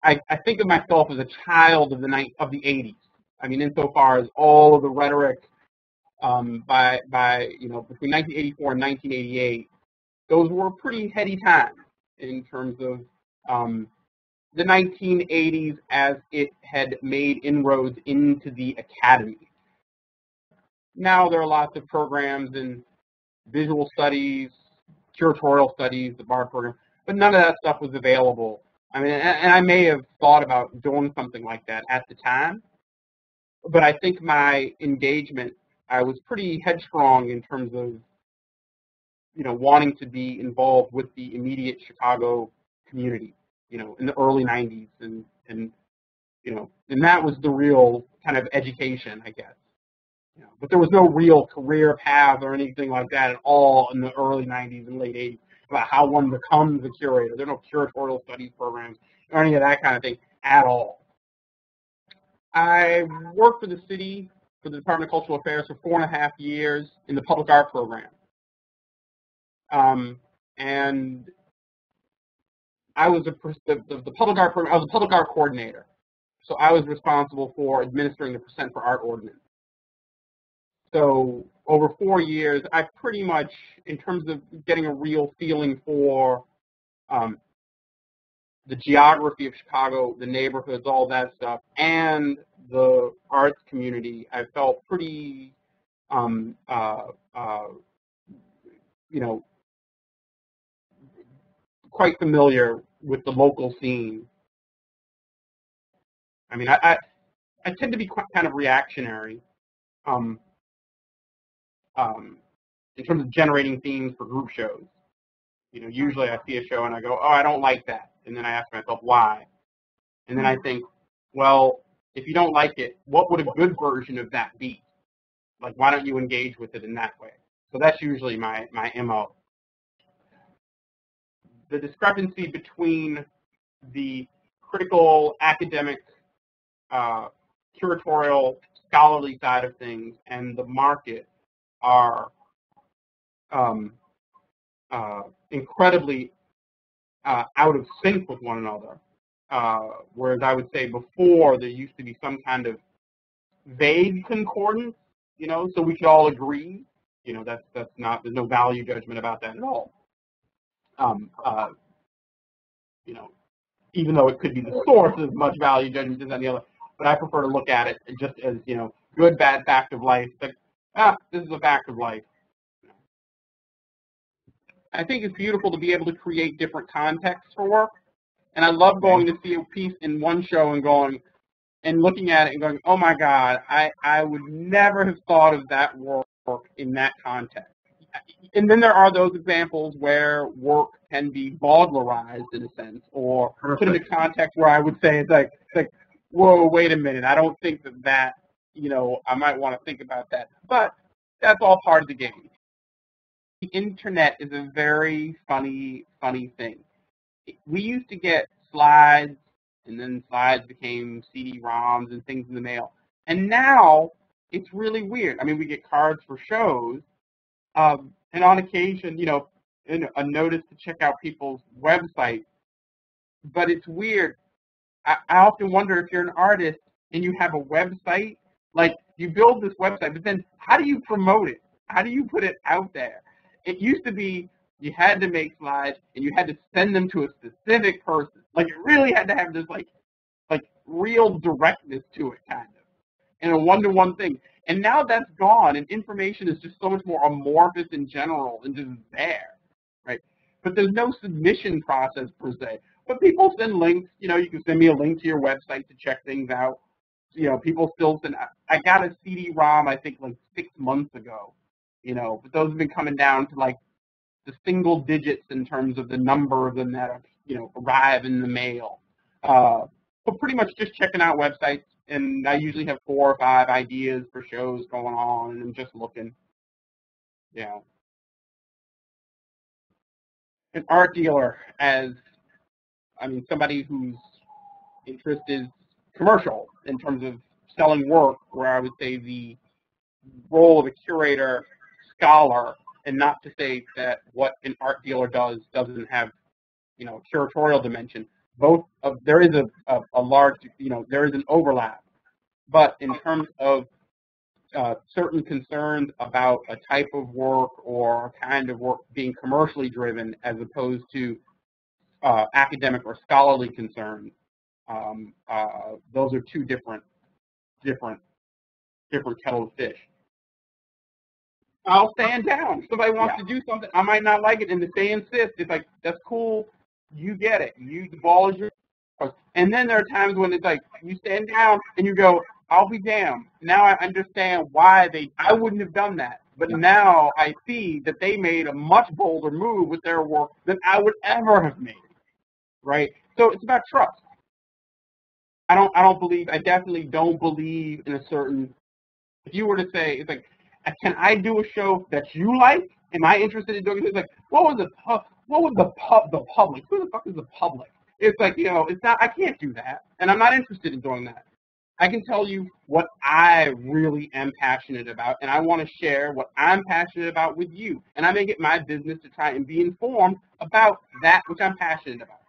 I think of myself as a child of the 80s. I mean, insofar as all of the rhetoric by between 1984 and 1988, those were pretty heady times in terms of the 1980s as it had made inroads into the academy. Now there are lots of programs in visual studies, curatorial studies, the bar program, but none of that stuff was available. I mean, and I may have thought about doing something like that at the time, but I think my engagement, I was pretty headstrong in terms of, wanting to be involved with the immediate Chicago community, in the early 90s, and that was the real kind of education, I guess. But there was no real career path or anything like that at all in the early 90s and late 80s about how one becomes a curator. There are no curatorial studies programs or any of that kind of thing at all. I worked for the city, for the Department of Cultural Affairs, for 4.5 years in the public art program. And I was the public art program. I was a public art coordinator, so I was responsible for administering the Percent for Art ordinance. So over 4 years, I pretty much, in terms of getting a real feeling for the geography of Chicago, the neighborhoods, all that stuff, and the arts community, I felt pretty, quite familiar with the local scene. I mean, I tend to be kind of reactionary in terms of generating themes for group shows. Usually I see a show and I go, oh, I don't like that. And then I ask myself, why? And then I think, well, if you don't like it, what would a good version of that be? Like, why don't you engage with it in that way? So that's usually my MO. The discrepancy between the critical, academic, curatorial, scholarly side of things and the market are incredibly out of sync with one another. Whereas I would say before there used to be some kind of vague concordance, so we could all agree. That's not, there's no value judgment about that at all. Even though it could be the source of much value judgment as any other, but I prefer to look at it just as, good, bad fact of life. Like, this is a fact of life. I think it's beautiful to be able to create different contexts for work. And I love going to see a piece in one show and going and looking at it and going, oh my God, I would never have thought of that work in that context. And then there are those examples where work can be Baudelarized in a sense, or put in a context where I would say it's like, whoa, wait a minute, I don't think that, I might want to think about that. But that's all part of the game. The internet is a very funny thing. We used to get slides, and then slides became CD-ROMs and things in the mail. And now it's really weird. I mean, we get cards for shows, and on occasion, a notice to check out people's websites. But it's weird. I often wonder if you're an artist and you have a website, like you build this website, but then how do you promote it? How do you put it out there? It used to be you had to make slides and you had to send them to a specific person. Like, it really had to have this like real directness to it, kind of, and a one-to-one thing. And now that's gone, and information is just so much more amorphous in general and just there, right? But there's no submission process per se. But people send links. You can send me a link to your website to check things out. People still send. I got a CD-ROM, I think, like 6 months ago. But those have been coming down to like the single digits in terms of the number of them that arrive in the mail. But pretty much just checking out websites, and I usually have 4 or 5 ideas for shows going on, and I'm just looking. An art dealer, somebody whose interest is commercial in terms of selling work, where I would say the role of a curator, scholar, and not to say that what an art dealer does doesn't have, curatorial dimension, there is a large, there is an overlap. But in terms of certain concerns about a type of work or a kind of work being commercially driven as opposed to academic or scholarly concerns, those are two different kettle of fish. I'll stand down. If somebody wants to do something, I might not like it, and if they insist, it's like, that's cool, you get it. The ball is yours. And then there are times when it's like, you stand down and you go, I'll be damned. Now I understand why I wouldn't have done that. But now I see that they made a much bolder move with their work than I would ever have made. Right? So it's about trust. I definitely don't believe in a certain, if you were to say, it's like, can I do a show that you like? Am I interested in doing it? It's like, what was the public? Who the fuck is the public? It's like, it's not, I can't do that. And I'm not interested in doing that. I can tell you what I really am passionate about, and I want to share what I'm passionate about with you. And I make it my business to try and be informed about that which I'm passionate about.